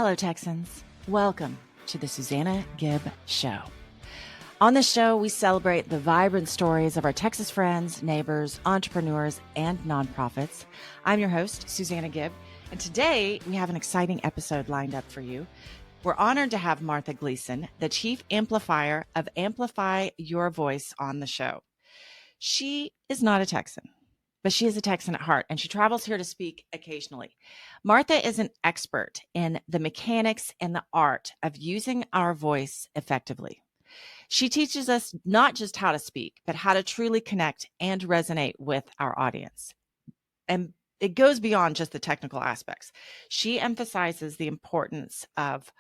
Hello, Texans. Welcome to the Susanna Gibb Show. On this show, we celebrate the vibrant stories of our Texas friends, neighbors, entrepreneurs, and nonprofits. I'm your host, Susanna Gibb, and today we have an exciting episode lined up for you. We're honored to have Martha Gleason, the Chief Amplifier of Amplify Your Voice, on the show. She is not a Texan, but she is a Texan at heart, and she travels here to speak occasionally. Martha is an expert in the mechanics and the art of using our voice effectively. She teaches us not just how to speak, but how to truly connect and resonate with our audience. And it goes beyond just the technical aspects. She emphasizes the importance of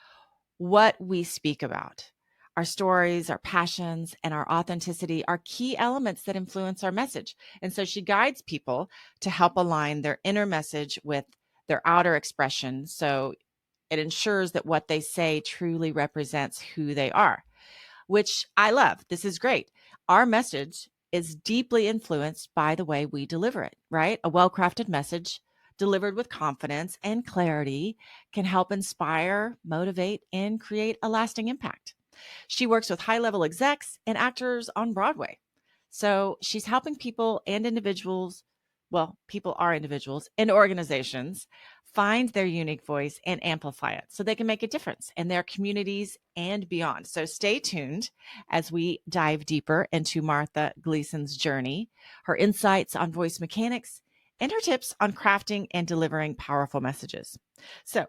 what we speak about. Our stories, our passions, and our authenticity are key elements that influence our message. And so she guides people to help align their inner message with their outer expression, so it ensures that what they say truly represents who they are, which I love. This is great. Our message is deeply influenced by the way we deliver it, right? A well-crafted message delivered with confidence and clarity can help inspire, motivate, and create a lasting impact. She works with high-level execs and actors on Broadway. So she's helping people and individuals, well, people are individuals and organizations, find their unique voice and amplify it so they can make a difference in their communities and beyond. So stay tuned as we dive deeper into Martha Gleason's journey, her insights on voice mechanics, and her tips on crafting and delivering powerful messages. So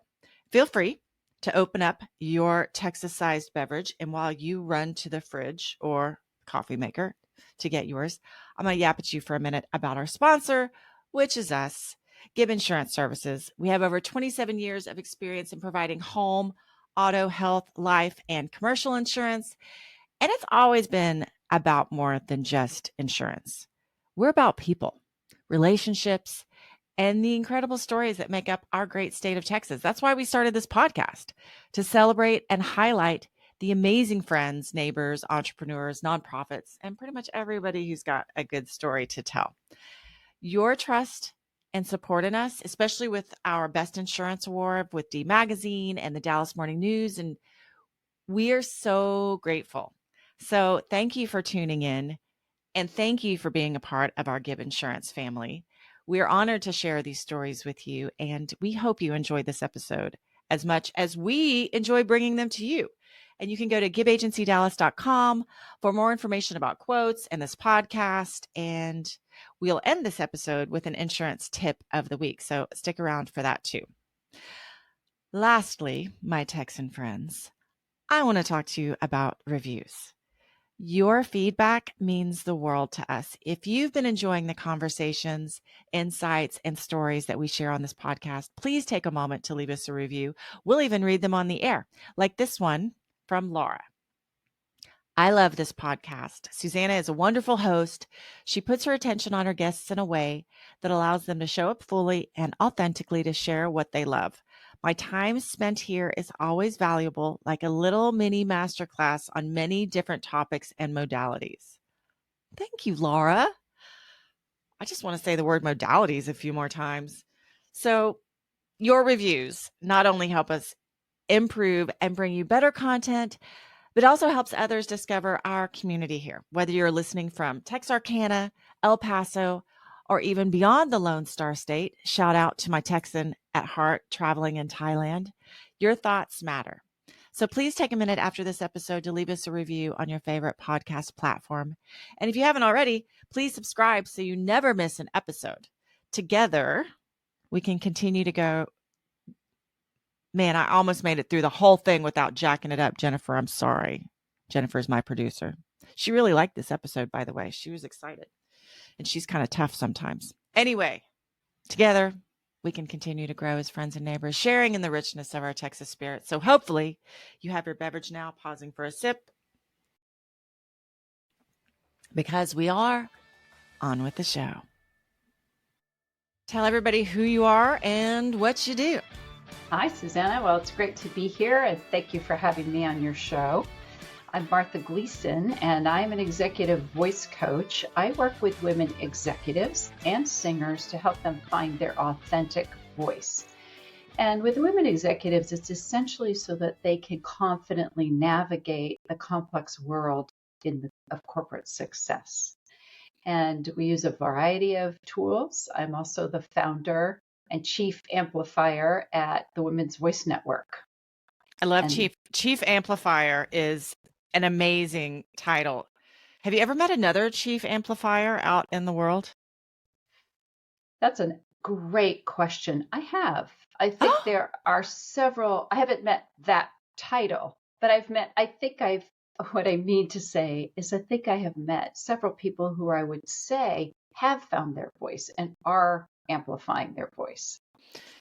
feel free to open up your Texas-sized beverage, and while you run to the fridge or coffee maker to get yours, I'm going to yap at you for a minute about our sponsor, which is us, Gibb Insurance Services. We have over 27 years of experience in providing home, auto, health, life, and commercial insurance, and it's always been about more than just insurance. We're about people, relationships, and the incredible stories that make up our great state of Texas. That's why we started this podcast, to celebrate and highlight the amazing friends, neighbors, entrepreneurs, nonprofits, and pretty much everybody who's got a good story to tell. Your trust and support in us, especially with our Best Insurance Award with D Magazine and the Dallas Morning News, and we are so grateful. So thank you for tuning in, and thank you for being a part of our Gibb Insurance family. We are honored to share these stories with you, and we hope you enjoyed this episode as much as we enjoy bringing them to you. And you can go to gibbagencydallas.com for more information about quotes and this podcast. And we'll end this episode with an insurance tip of the week, so stick around for that too. Lastly, my Texan friends, I want to talk to you about reviews. Your feedback means the world to us. If you've been enjoying the conversations, insights, and stories that we share on this podcast, please take a moment to leave us a review. We'll even read them on the air, like this one from Laura. I love this podcast. Susanna is a wonderful host. She puts her attention on her guests in a way that allows them to show up fully and authentically to share what they love. My time spent here is always valuable, like a little mini masterclass on many different topics and modalities. Thank you, Laura. I just want to say the word modalities a few more times. So your reviews not only help us improve and bring you better content, but also helps others discover our community here. Whether you're listening from Texarkana, El Paso, or even beyond the Lone Star State, shout out to my Texan at heart traveling in Thailand. Your thoughts matter. So please take a minute after this episode to leave us a review on your favorite podcast platform. And if you haven't already, please subscribe so you never miss an episode. Together, we can continue to go. Man, I almost made it through the whole thing without jacking it up. Jennifer, I'm sorry. Jennifer is my producer. She really liked this episode, by the way. She was excited. And she's kind of tough sometimes. Anyway, together, we can continue to grow as friends and neighbors, sharing in the richness of our Texas spirit. So hopefully you have your beverage now, pausing for a sip, because we are on with the show. Tell everybody who you are and what you do. Hi, Susanna. Well, it's great to be here, and thank you for having me on your show. I'm Martha Gleason, and I'm an executive voice coach. I work with women executives and singers to help them find their authentic voice. And with women executives, it's essentially so that they can confidently navigate the complex world of corporate success. And we use a variety of tools. I'm also the founder and chief amplifier at the Women's Voice Network. I love And Chief Amplifier is an amazing title. Have you ever met another Chief Amplifier out in the world? that's a great question. I have. I think there are several. I haven't met that title, but what I mean to say is I think I have met several people who I would say have found their voice and are amplifying their voice.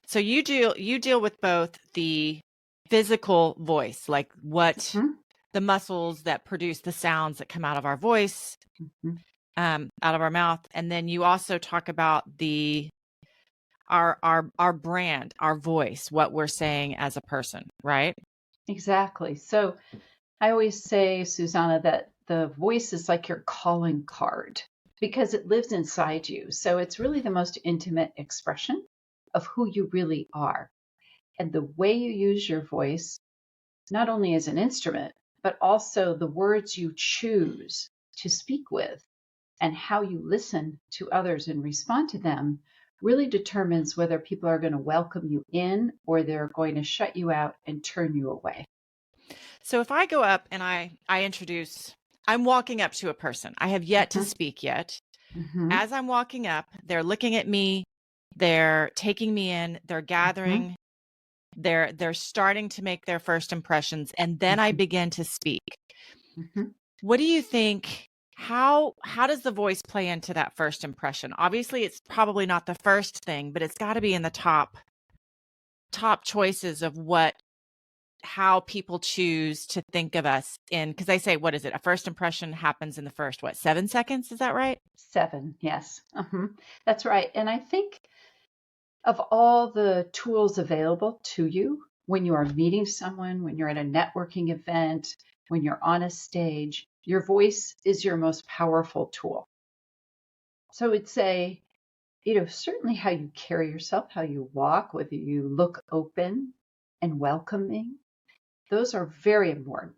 So you deal with both the physical voice, like what the muscles that produce the sounds that come out of our voice, out of our mouth, and then you also talk about our brand, our voice, what we're saying as a person, right? Exactly. So I always say, Susanna, that the voice is like your calling card because it lives inside you. So it's really the most intimate expression of who you really are. And the way you use your voice, not only as an instrument, but also the words you choose to speak with and how you listen to others and respond to them really determines whether people are going to welcome you in or they're going to shut you out and turn you away. So if I go up and I introduce, I'm walking up to a person. I have yet to speak yet. As I'm walking up, they're looking at me, they're taking me in, they're gathering, they're starting to make their first impressions, and then I begin to speak. What do you think? How does the voice play into that first impression? Obviously, it's probably not the first thing, but it's got to be in the top choices of how people choose to think of us in, because they say, what is it? A first impression happens in the first, 7 seconds? Is that right? 7, yes. That's right. And I think of all the tools available to you when you are meeting someone, when you're at a networking event, when you're on a stage, your voice is your most powerful tool. So I'd say, certainly how you carry yourself, how you walk, whether you look open and welcoming, those are very important.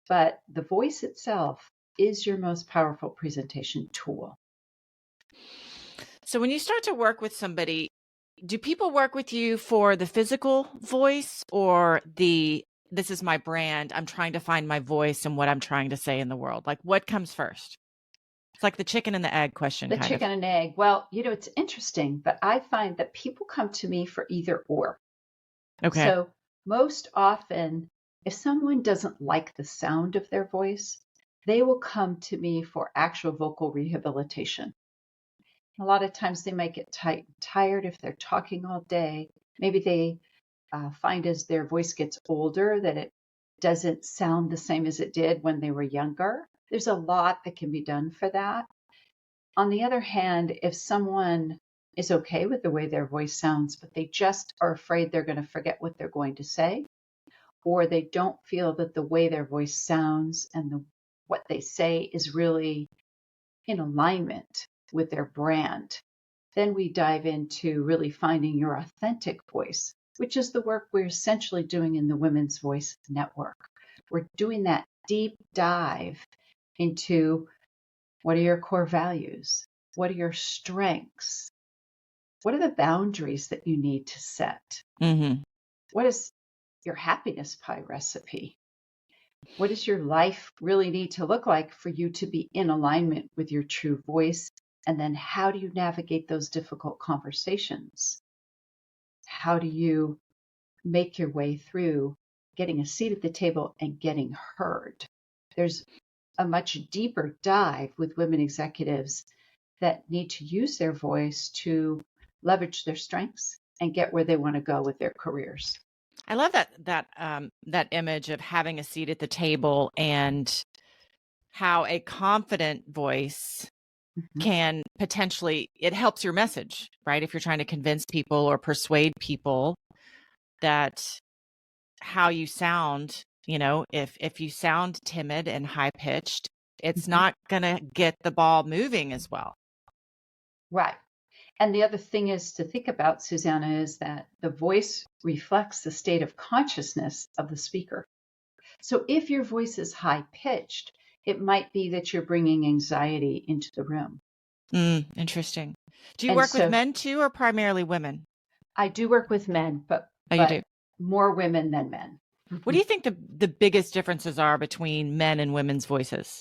But the voice itself is your most powerful presentation tool. So when you start to work with somebody, do people work with you for the physical voice or this is my brand, I'm trying to find my voice and what I'm trying to say in the world? Like, what comes first? It's like the chicken and the egg question. The chicken and egg. Well, it's interesting, but I find that people come to me for either or. Okay. So most often, if someone doesn't like the sound of their voice, they will come to me for actual vocal rehabilitation. A lot of times they might get tired if they're talking all day. Maybe they find as their voice gets older that it doesn't sound the same as it did when they were younger. There's a lot that can be done for that. On the other hand, if someone is okay with the way their voice sounds, but they just are afraid they're going to forget what they're going to say, or they don't feel that the way their voice sounds and what they say is really in alignment with their brand, then we dive into really finding your authentic voice, which is the work we're essentially doing in the Women's Voice Network. We're doing that deep dive into what are your core values? What are your strengths? What are the boundaries that you need to set? What is your happiness pie recipe? What does your life really need to look like for you to be in alignment with your true voice? And then how do you navigate those difficult conversations? How do you make your way through getting a seat at the table and getting heard? There's a much deeper dive with women executives that need to use their voice to leverage their strengths and get where they want to go with their careers. I love that image of having a seat at the table and how a confident voice can potentially, it helps your message, right? If you're trying to convince people or persuade people that how you sound, if you sound timid and high pitched, it's not going to get the ball moving as well. Right. And the other thing is to think about, Susanna, is that the voice reflects the state of consciousness of the speaker. So if your voice is high pitched, it might be that you're bringing anxiety into the room. Interesting. Do you And work with so men too, or primarily women? I do work with men, Oh, you but do. more women than men. What do you think the biggest differences are between men and women's voices?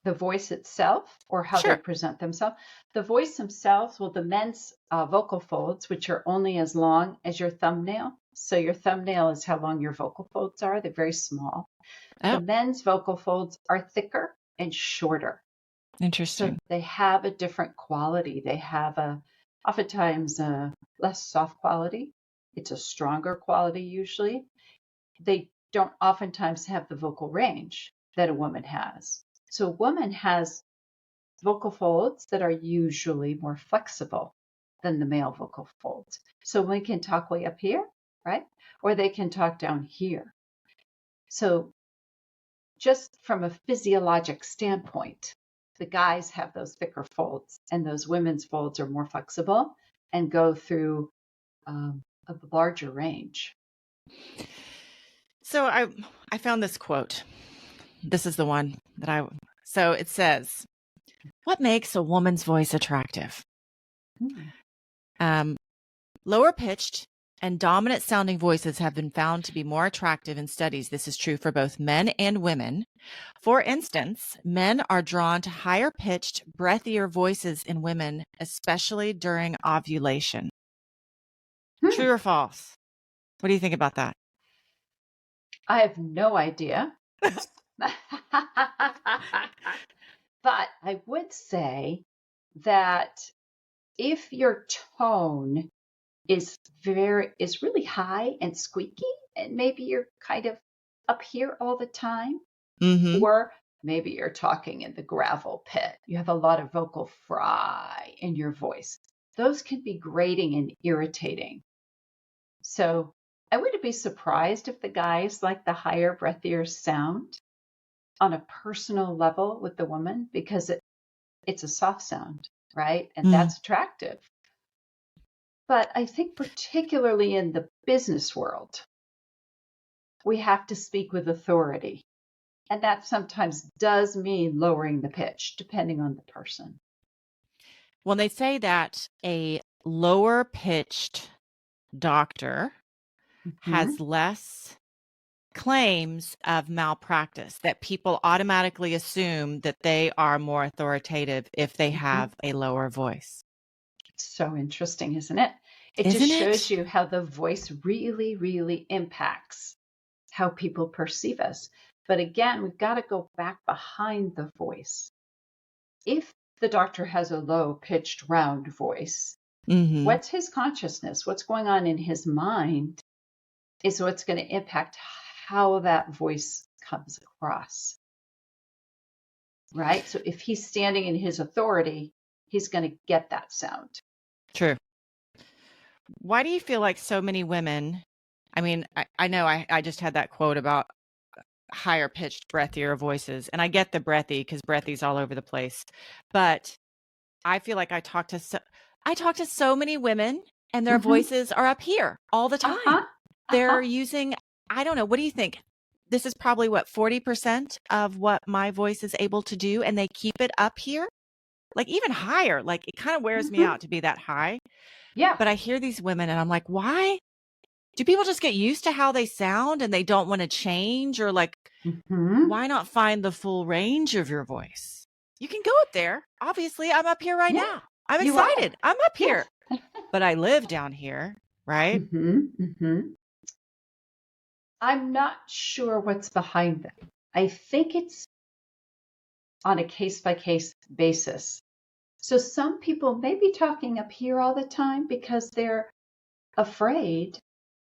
The voice itself or how they Sure. present themselves. The voice themselves, well, the men's vocal folds, which are only as long as your thumbnail. So your thumbnail is how long your vocal folds are. They're very small. The Oh, men's vocal folds are thicker and shorter. So interesting. they have a different quality. They have oftentimes a less soft quality. It's a stronger quality usually. They don't oftentimes have the vocal range that a woman has. So a woman has vocal folds that are usually more flexible than the male vocal folds. So one can talk way up here, right? Or they can talk down here. So just from a physiologic standpoint, the guys have those thicker folds and those women's folds are more flexible and go through a larger range. So I found this quote. This is the one that so it says, "What makes a woman's voice attractive? Lower pitched and dominant sounding voices have been found to be more attractive in studies. This is true for both men and women. For instance, men are drawn to higher pitched, breathier voices in women, especially during ovulation." True or false? What do you think about that? I have no idea. But I would say that if your tone is really high and squeaky, and maybe you're kind of up here all the time, or maybe you're talking in the gravel pit. You have a lot of vocal fry in your voice. Those can be grating and irritating. So I wouldn't be surprised if the guys like the higher, breathier sound on a personal level with the woman because it's a soft sound, right? And that's attractive. But I think particularly in the business world, we have to speak with authority. And that sometimes does mean lowering the pitch, depending on the person. Well, they say that a lower pitched doctor has less claims of malpractice, that people automatically assume that they are more authoritative if they have a lower voice. So interesting, isn't it? It Isn't just it? shows you how the voice really, really impacts how people perceive us. But again, we've got to go back behind the voice. If the doctor has a low pitched, round voice, what's his consciousness? What's going on in his mind is what's going to impact how that voice comes across. Right? So if he's standing in his authority, he's going to get that sound. True. Why do you feel like so many women, I mean, I know I just had that quote about higher pitched, breathier voices, and I get the breathy because breathy's all over the place, but I feel like I talk to so many women and their voices are up here all the time. They're using, I don't know, what do you think? This is probably what, 40% of what my voice is able to do, and they keep it up here? Like even higher. Like it kind of wears me out to be that high. Yeah. But I hear these women and I'm like, why? Do people just get used to how they sound and they don't want to change? Or like, why not find the full range of your voice? You can go up there. Obviously, I'm up here right now. I'm excited. I'm up here. But I live down here, right? I'm not sure what's behind that. I think it's on a case-by-case basis. So some people may be talking up here all the time because they're afraid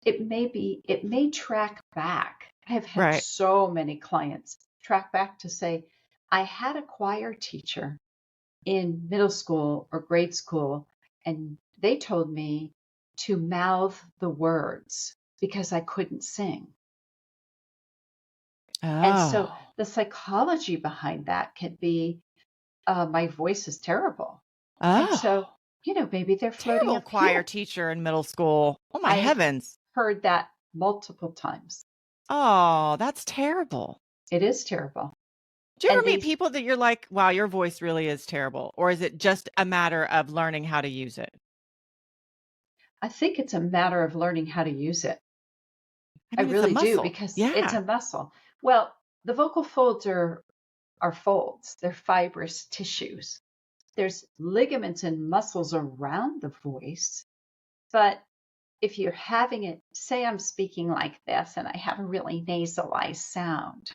it may track back. I have had so many clients track back to say, I had a choir teacher in middle school or grade school, and they told me to mouth the words because I couldn't sing. And so the psychology behind that can be, my voice is terrible. And so maybe they're floating Terrible up choir here. teacher in middle school. Oh my I've heavens. heard that multiple times. Oh, that's terrible. It is terrible. Do you And ever meet these, people that you're like, wow, your voice really is terrible? Or is it just a matter of learning how to use it? I think it's a matter of learning how to use it. I I mean, it's a really do, muscle. because it's Yeah. a muscle. Well, the vocal folds are folds. They're fibrous tissues. There's ligaments and muscles around the voice, but if you're having it, say I'm speaking like this and I have a really nasalized sound,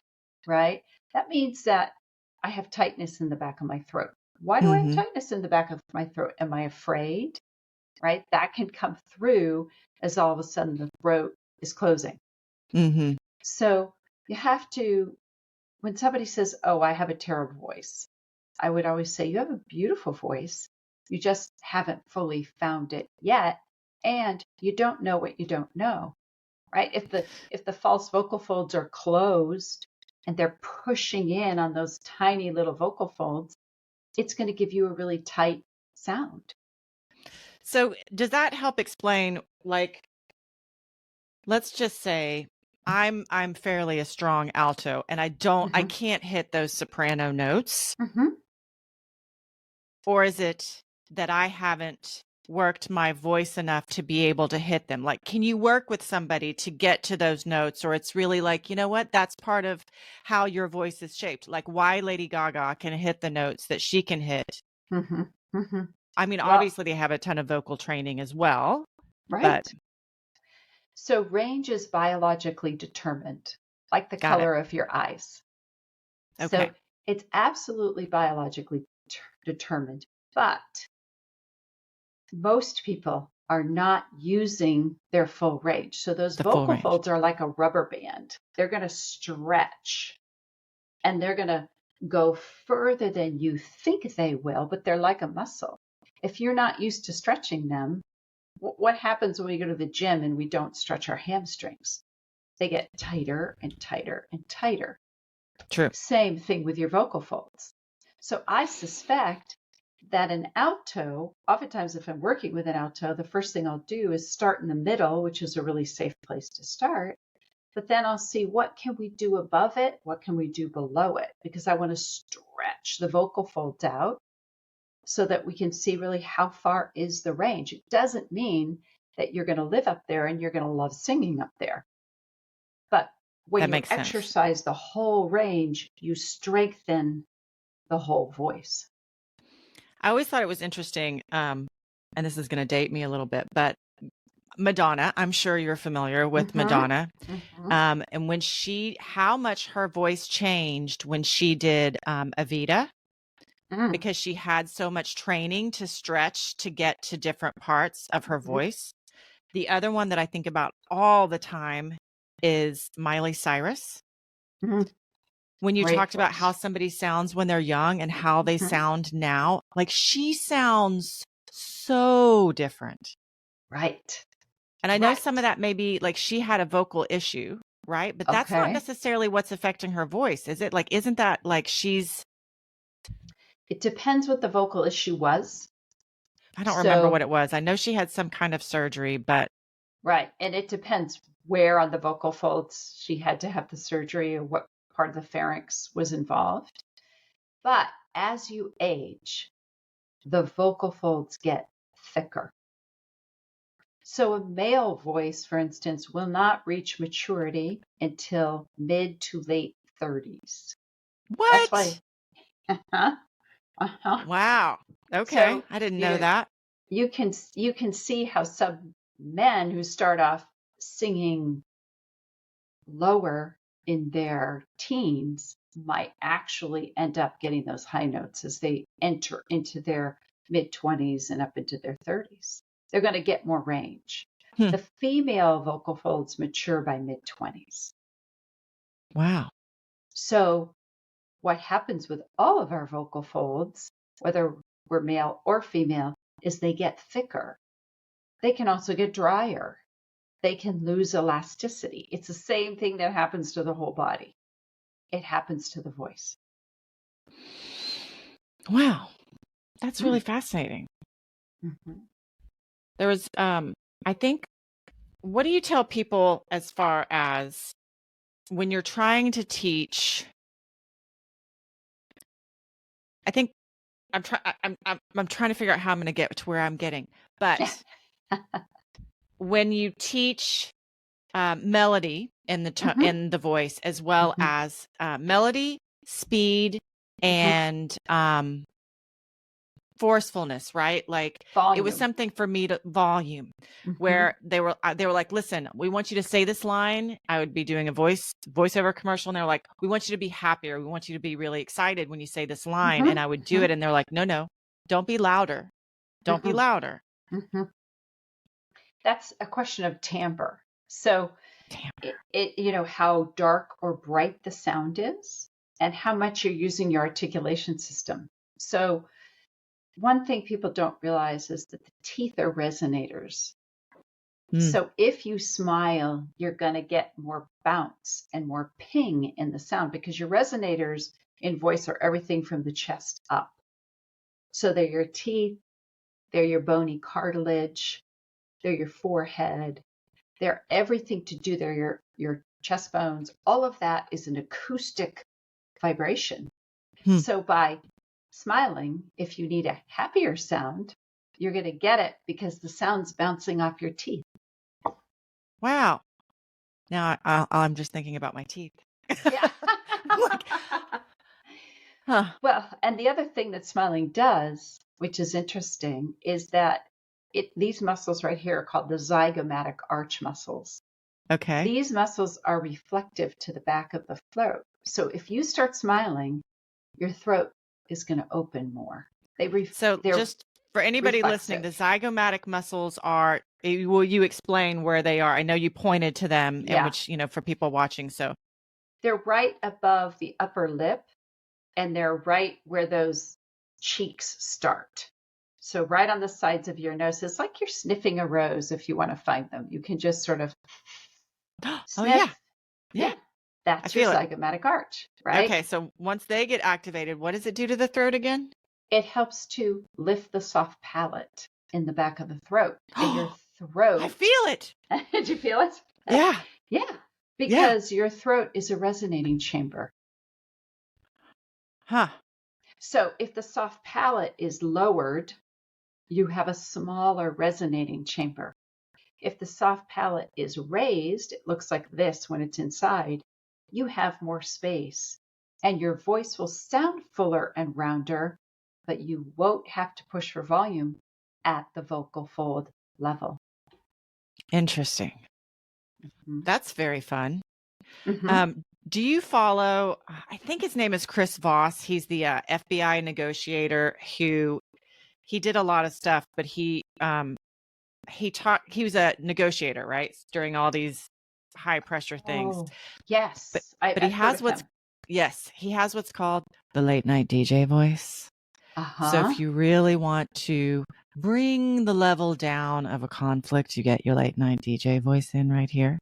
right? That means that I have tightness in the back of my throat. Why do I have Mm-hmm. tightness in the back of my throat? Am I afraid? Right? That can come through as all of a sudden the throat is closing. Mm-hmm. So you have to, when somebody says, "Oh, I have a terrible voice," I would always say, "You have a beautiful voice. You just haven't fully found it yet. And you don't know what you don't know." Right? If the false vocal folds are closed and they're pushing in on those tiny little vocal folds, it's going to give you a really tight sound. So does that help explain, like, let's just say I'm fairly a strong alto and I Hmm. can't hit those soprano notes. Hmm. Or is it that I haven't worked my voice enough to be able to hit them? Like, can you work with somebody to get to those notes? Or it's really like, you know what? That's part of how your voice is shaped. Like why Lady Gaga can hit the notes that she can hit. Hmm. Hmm. I mean, Well, obviously they have a ton of vocal training as well, but right. So range is biologically determined, like the got it. color of your eyes. Okay. So it's absolutely biologically determined. But most people are not using their full range. So those The full vocal range. folds are like a rubber band. They're going to stretch and they're going to go further than you think they will, but they're like a muscle. If you're not used to stretching them, what happens when we go to the gym and we don't stretch our hamstrings? They get tighter and tighter and tighter. True. Same thing with your vocal folds. So I suspect that an alto, oftentimes if I'm working with an alto, the first thing I'll do is start in the middle, which is a really safe place to start. But then I'll see what can we do above it? What can we do below it? Because I want to stretch the vocal folds out so that we can see really how far is the range. It doesn't mean that you're going to live up there and you're going to love singing up there. But when That you makes sense. exercise the whole range, you strengthen the whole voice. I always thought it was interesting, and this is going to date me a little bit, but Madonna, I'm sure you're familiar with Mm-hmm. Madonna. Mm-hmm. And how much her voice changed when she did Evita, Mm-hmm. because she had so much training to stretch to get to different parts of her voice. The other one that I think about all the time is Miley Cyrus. Mm-hmm. When you Great talked about how voice. somebody sounds when they're young and how they Mm-hmm. sound now, like she sounds so different. Right. And I know some of Right. that may be like she had a vocal issue, right? But that's not Okay. necessarily what's affecting her voice, is it? Like, isn't that like It depends what the vocal issue was. I don't remember what So, it was. I know she had some kind of surgery, but right. And it depends where on the vocal folds she had to have the surgery or what part of the pharynx was involved. But as you age, the vocal folds get thicker. So a male voice, for instance, will not reach maturity until mid to late 30s. That's what? why, uh-huh, uh-huh. Wow. Okay. So, I didn't you know know, that. you can see how some men who start off singing lower in their teens might actually end up getting those high notes as they enter into their mid 20s and up into their 30s. They're going to get more range. Hmm. The female vocal folds mature by mid 20s. Wow. So, what happens with all of our vocal folds, whether we're male or female, is they get thicker. They can also get drier. They can lose elasticity. It's the same thing that happens to the whole body. It happens to the voice. Wow. That's really Mm. fascinating. Mhm. There was, I think, what do you tell people as far as when you're trying to teach? I think I'm trying to figure out how I'm going to get to where I'm getting. But when you teach melody in Mhm. in the voice, as well Mhm. as melody, speed, Mhm. and forcefulness, right? Like it was Volume. something for me to volume, Mhm. where they were like, listen, we want you to say this line. I would be doing a voiceover commercial, and they're like, we want you to be happier. We want you to be really excited when you say this line. And Mhm. I would do Mhm. it, and they're like, no, don't be louder. Don't be Mhm. louder. Mhm. That's a question of timbre. So Damn. how dark or bright the sound is and how much you're using your articulation system. So one thing people don't realize is that the teeth are resonators. Mm. So if you smile, you're going to get more bounce and more ping in the sound because your resonators in voice are everything from the chest up. So they're your teeth, they're your bony cartilage, they're your forehead, they're everything to do. They're your chest bones. All of that is an acoustic vibration. Hmm. So by smiling, if you need a happier sound, you're going to get it because the sound's bouncing off your teeth. Wow. Now I'm just thinking about my teeth. Yeah. I'm like, huh. Well, and the other thing that smiling does, which is interesting, is that these muscles right here are called the zygomatic arch muscles. Okay. These muscles are reflective to the back of the throat. So if you start smiling, your throat is going to open more. So They're just for anybody listening, reflexive. the zygomatic muscles are, will you explain where they are? I know you pointed to them, in Yeah, which, for people watching. So, they're right above the upper lip and they're right where those cheeks start. So right on the sides of your nose. It's like you're sniffing a rose if you want to find them. You can just sort of oh yeah, sniff. yeah, Yeah, I that's your feel it. zygomatic arch, right? Okay. So once they get activated, what does it do to the throat again? It helps to lift the soft palate in the back of the throat. And your I throat, feel it. did you feel it? Yeah. Yeah, Yeah. because your throat is a resonating chamber. Huh. So if the soft palate is lowered, you have a smaller resonating chamber. If the soft palate is raised, it looks like this when it's inside, you have more space and your voice will sound fuller and rounder, but you won't have to push for volume at the vocal fold level. Interesting. Mm-hmm. That's very fun. Mm-hmm. Do you follow? I think his name is Chris Voss. He's the FBI negotiator who he did a lot of stuff, but he was a negotiator, right? During all these high pressure things. Oh, But yes. he I've heard has of him. he has what's called the late night DJ voice. So Uh-huh. if you really want to bring the level down of a conflict, you get your late night DJ voice in right here.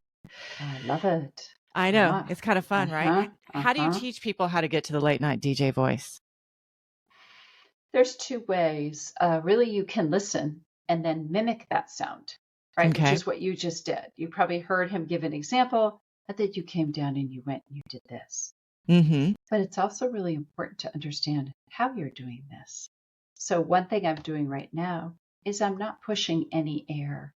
I love it. I know. Yeah. It's kind of fun, right? Uh-huh. How do you Uh-huh. teach people how to get to the late night DJ voice? There's two ways. Really, you can listen and then mimic that sound, right? Which Okay. is what you just did. You probably heard him give an example, and then you came down and you went and you did this. Mm-hmm. But it's also really important to understand how you're doing this. So, one thing I'm doing right now is I'm not pushing any air.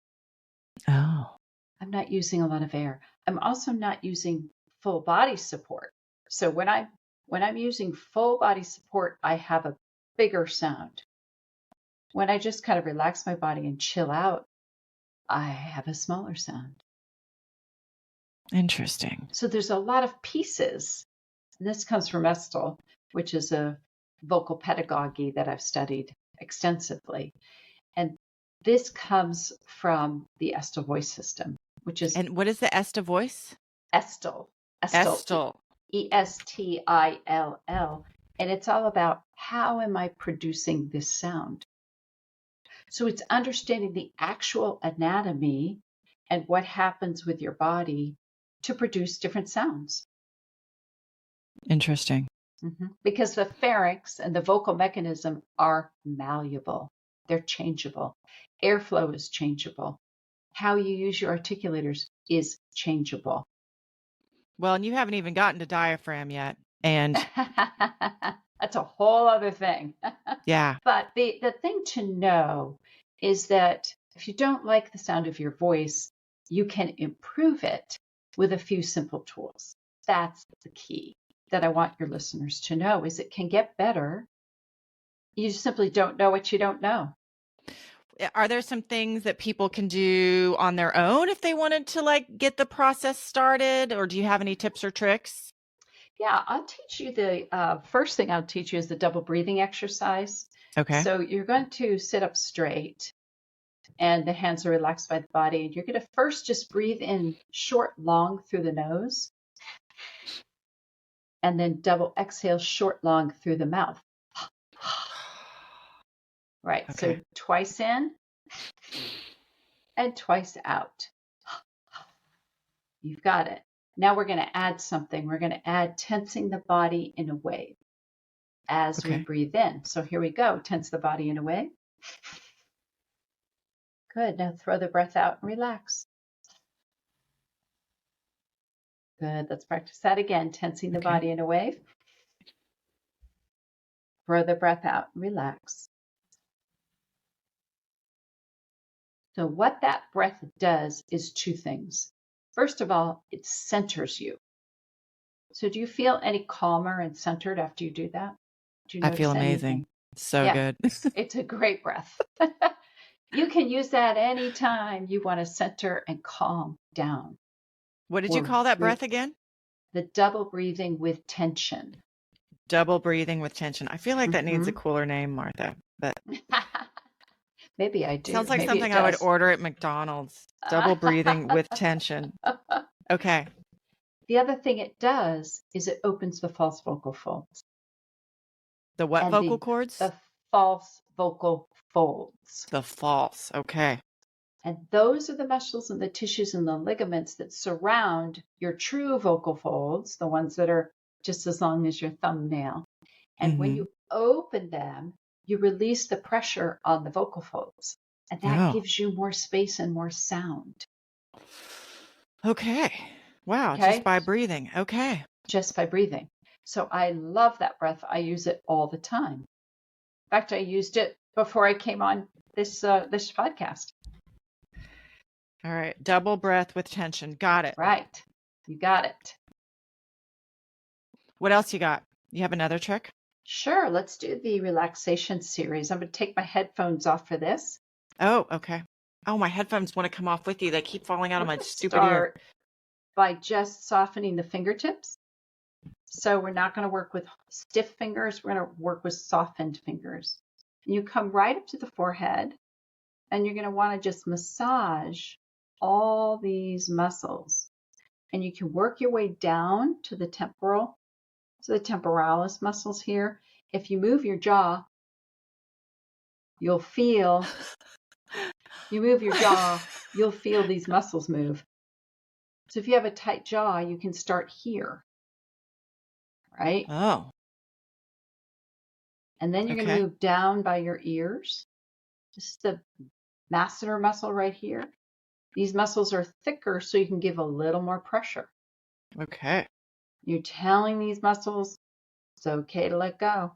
Oh, I'm not using a lot of air. I'm also not using full body support. So when I'm using full body support, I have a bigger sound. When I just kind of relax my body and chill out, I have a smaller sound. interesting. So there's a lot of pieces. And this comes from Estel, which is a vocal pedagogy that I've studied extensively. And this comes from the Estel voice system, which is And what is the Esta voice? Estel. Estel, Estel. Estill. And it's all about how am I producing this sound? So it's understanding the actual anatomy and what happens with your body to produce different sounds. Interesting. Because the pharynx and the vocal mechanism are malleable. they're changeable. Airflow is changeable. How you use your articulators is changeable. Well, and you haven't even gotten to diaphragm yet. And that's a whole other thing. yeah. But the thing to know is that if you don't like the sound of your voice, you can improve it with a few simple tools. That's the key that I want your listeners to know, is it can get better. You simply don't know what you don't know. Are there some things that people can do on their own if they wanted to like get the process started, or do you have any tips or tricks? Yeah, I'll teach you the first thing I'll teach you is the double breathing exercise. Okay. So you're going to sit up straight and the hands are relaxed by the body. And you're going to first just breathe in short, long through the nose, and then double exhale short, long through the mouth. Right. Okay. So twice in and twice out. You've got it. Now we're going to add something. We're going to add tensing the body in a wave as we breathe in. So here we go. Tense the body in a wave. Good. Now throw the breath out and relax. Good. Let's practice that again. Tensing the body in a wave. Throw the breath out and relax. So what that breath does is two things. First of all, it centers you. So do you feel any calmer and centered after you do that? Do you I feel amazing. Anything? So good. It's a great breath. You can use that anytime you want to center and calm down. What did you call that breath again? The double breathing with tension. Double breathing with tension. I feel like that needs a cooler name, Martha. But maybe I do. Sounds like maybe something I would order at McDonald's. Double breathing with tension. Okay. The other thing it does is it opens the false vocal folds. The what and vocal cords? The false vocal folds. The false. Okay. And those are the muscles and the tissues and the ligaments that surround your true vocal folds, the ones that are just as long as your thumbnail. And when you open them, you release the pressure on the vocal folds. And that gives you more space and more sound. Okay. Wow. Okay. Just by breathing. Okay. Just by breathing. So I love that breath. I use it all the time. In fact, I used it before I came on this podcast. All right. Double breath with tension. Got it. Right. You got it. What else you got? You have another trick? Sure. Let's do the relaxation series. I'm going to take my headphones off for this. Oh, okay. Oh, my headphones want to come off with you. They keep falling out of my stupid ear. By just softening the fingertips. So we're not going to work with stiff fingers. We're going to work with softened fingers. And you come right up to the forehead, and you're going to want to just massage all these muscles. And you can work your way down to the temporal, to the temporalis muscles here. If you move your jaw, you'll feel, you'll feel these muscles move. So if you have a tight jaw, you can start here, right? Oh. And then you're going to move down by your ears. Just the masseter muscle right here. These muscles are thicker, so you can give a little more pressure. Okay. You're telling these muscles it's okay to let go.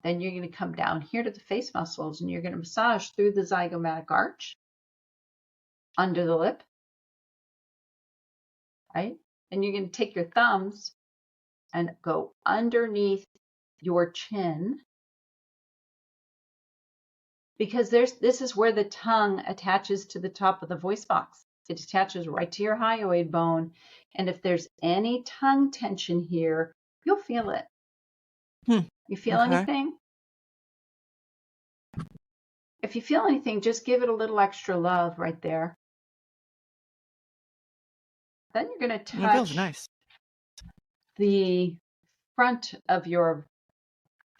Then you're going to come down here to the face muscles, and you're going to massage through the zygomatic arch, under the lip, right? And you're going to take your thumbs and go underneath your chin, because this is where the tongue attaches to the top of the voice box. It attaches right to your hyoid bone. And if there's any tongue tension here, you'll feel it. You feel anything? If you feel anything, just give it a little extra love right there. Then you're going to touch it feels nice. The front of your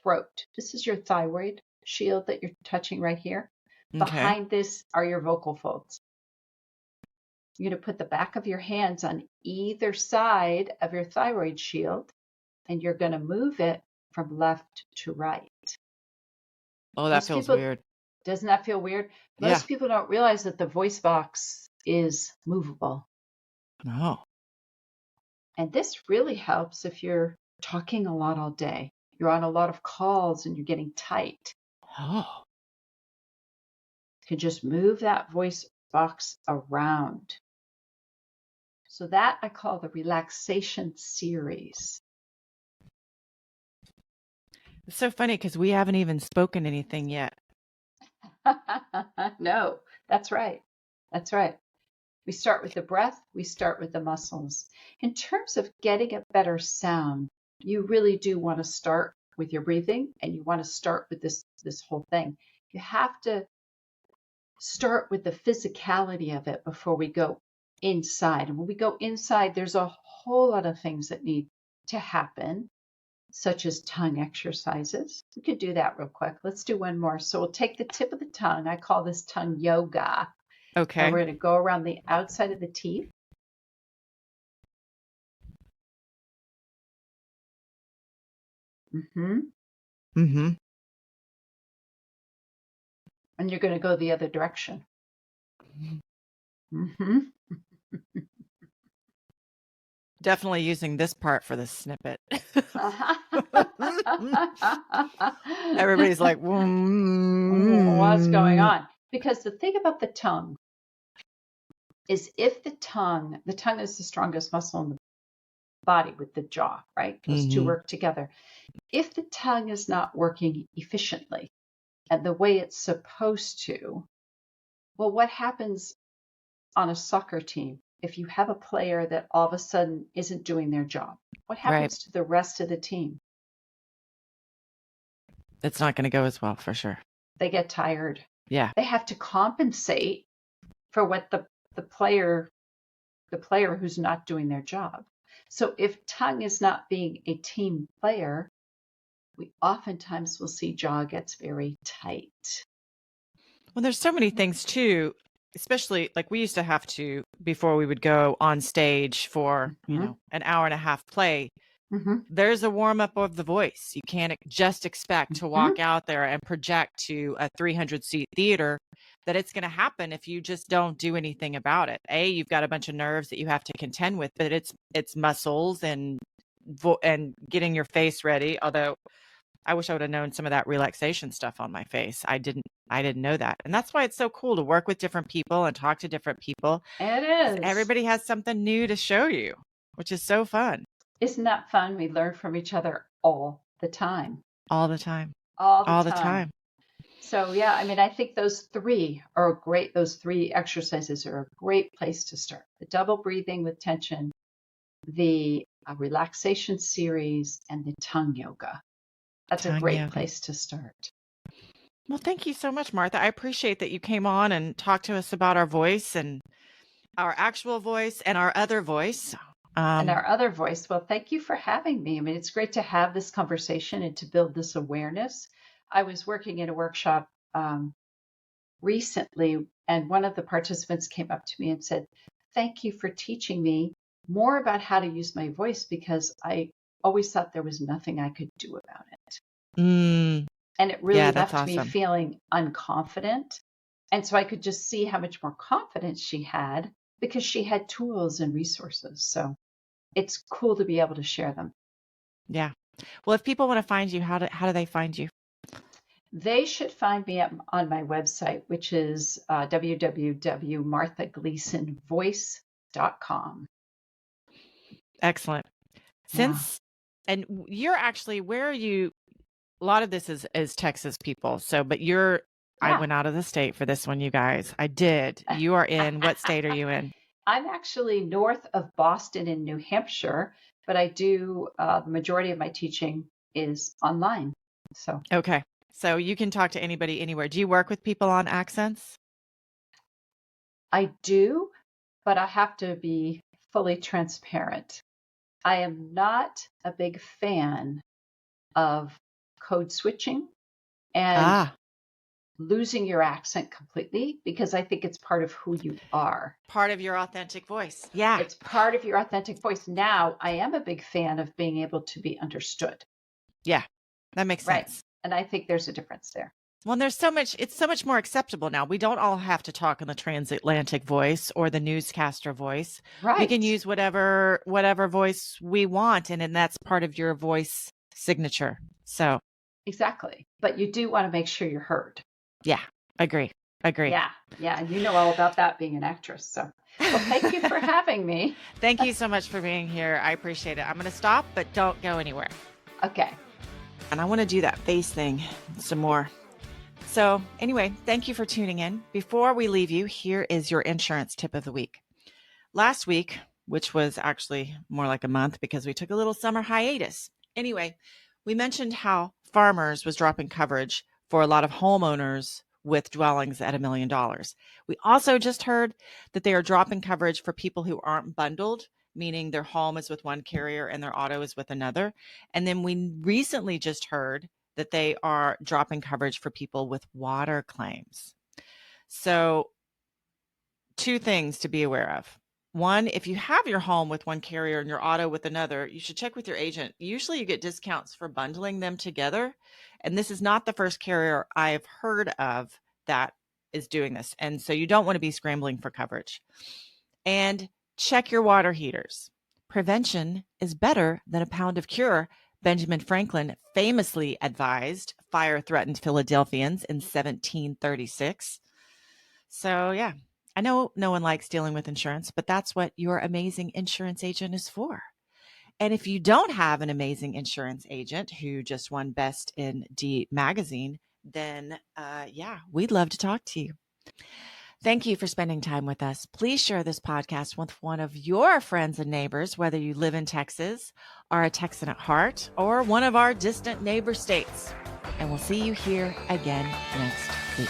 throat. This is your thyroid shield that you're touching right here. Behind this are your vocal folds. You're going to put the back of your hands on either side of your thyroid shield, and you're going to move it from left to right. Oh, that feels weird. Doesn't that feel weird? Yeah. Most people don't realize that the voice box is movable. Oh. And this really helps if you're talking a lot all day. You're on a lot of calls and you're getting tight. Oh. You can just move that voice box around. So that I call the relaxation series. It's so funny because we haven't even spoken anything yet. No, that's right. That's right. We start with the breath, we start with the muscles. In terms of getting a better sound, you really do want to start with your breathing and you want to start with this whole thing. You have to start with the physicality of it before we go inside. And when we go inside, there's a whole lot of things that need to happen, such as tongue exercises. We could do that real quick. Let's do one more. So we'll take the tip of the tongue. I call this tongue yoga. Okay. And we're going to go around the outside of the teeth. Mm-hmm. Mm-hmm. And you're going to go the other direction. Mm-hmm. Definitely using this part for the snippet. Everybody's like, what's going on? Because the thing about the tongue is if the tongue is the strongest muscle in the body with the jaw, right? Those two work together. If the tongue is not working efficiently and the way it's supposed to, well, what happens on a soccer team if you have a player that all of a sudden isn't doing their job? What happens to the rest of the team? It's not going to go as well, for sure. They get tired. Yeah. They have to compensate for what the player who's not doing their job. So if tongue is not being a team player, we oftentimes will see jaw gets very tight. Well, there's so many things too, especially like we used to have to, before we would go on stage for, an hour and a half play, there's a warm up of the voice. You can't just expect to walk out there and project to a 300-seat theater that it's going to happen if you just don't do anything about it. You've got a bunch of nerves that you have to contend with, but it's muscles and getting your face ready. Although I wish I would have known some of that relaxation stuff on my face. I didn't know that. And that's why it's so cool to work with different people and talk to different people. It is. Everybody has something new to show you, which is so fun. Isn't that fun? We learn from each other all the time. All the time. All the time. So yeah, I mean, I think those three are great. Those three exercises are a great place to start. The double breathing with tension, the relaxation series, and the tongue yoga. That's a great place to start. Well, thank you so much, Martha. I appreciate that you came on and talked to us about our voice and our actual voice and our other voice. Well, thank you for having me. I mean, it's great to have this conversation and to build this awareness. I was working in a workshop recently, and one of the participants came up to me and said, "Thank you for teaching me more about how to use my voice, because I always thought there was nothing I could do about it." And it really left me feeling unconfident. And so I could just see how much more confidence she had because she had tools and resources. So it's cool to be able to share them. Yeah. Well, if people want to find you, how do they find you? They should find me on my website, which is www.marthagleasonvoice.com. Excellent. And you're actually, where are you? A lot of this is Texas people. So, but I went out of the state for this one, you guys. I did. You are in, what state are you in? I'm actually north of Boston in New Hampshire, but I do, the majority of my teaching is online. So. Okay. So you can talk to anybody anywhere. Do you work with people on accents? I do, but I have to be fully transparent. I am not a big fan of code switching and losing your accent completely, because I think it's part of who you are. Part of your authentic voice. Yeah. It's part of your authentic voice. Now, I am a big fan of being able to be understood. Yeah, that makes sense. And I think there's a difference there. Well, it's so much more acceptable now. We don't all have to talk in the transatlantic voice or the newscaster voice. We can Right. use whatever voice we want, and then that's part of your voice signature. So, Exactly. But you do want to make sure you're heard. yeah, agree. Agree. Yeah. Yeah. And you know all about that being an actress. So, well, thank you for having me. Thank you so much for being here. I appreciate it. I'm going to stop, but don't go anywhere. Okay. And I want to do that face thing some more. So, anyway, thank you for tuning in. Before we leave you, here is your insurance tip of the week. Last week, which was actually more like a month because we took a little summer hiatus. Anyway, we mentioned how Farmers was dropping coverage for a lot of homeowners with dwellings at $1 million. We also just heard that they are dropping coverage for people who aren't bundled, meaning their home is with one carrier and their auto is with another. And then we recently just heard that they are dropping coverage for people with water claims. So, two things to be aware of. One, if you have your home with one carrier and your auto with another, you should check with your agent. Usually you get discounts for bundling them together. And this is not the first carrier I've heard of that is doing this. And so you don't want to be scrambling for coverage. And check your water heaters. Prevention is better than a pound of cure. Benjamin Franklin famously advised fire-threatened Philadelphians in 1736. So, yeah, I know no one likes dealing with insurance, but that's what your amazing insurance agent is for. And if you don't have an amazing insurance agent who just won Best in D magazine, then yeah, we'd love to talk to you. Thank you for spending time with us. Please share this podcast with one of your friends and neighbors, whether you live in Texas, are a Texan at heart, or one of our distant neighbor states. And we'll see you here again next week.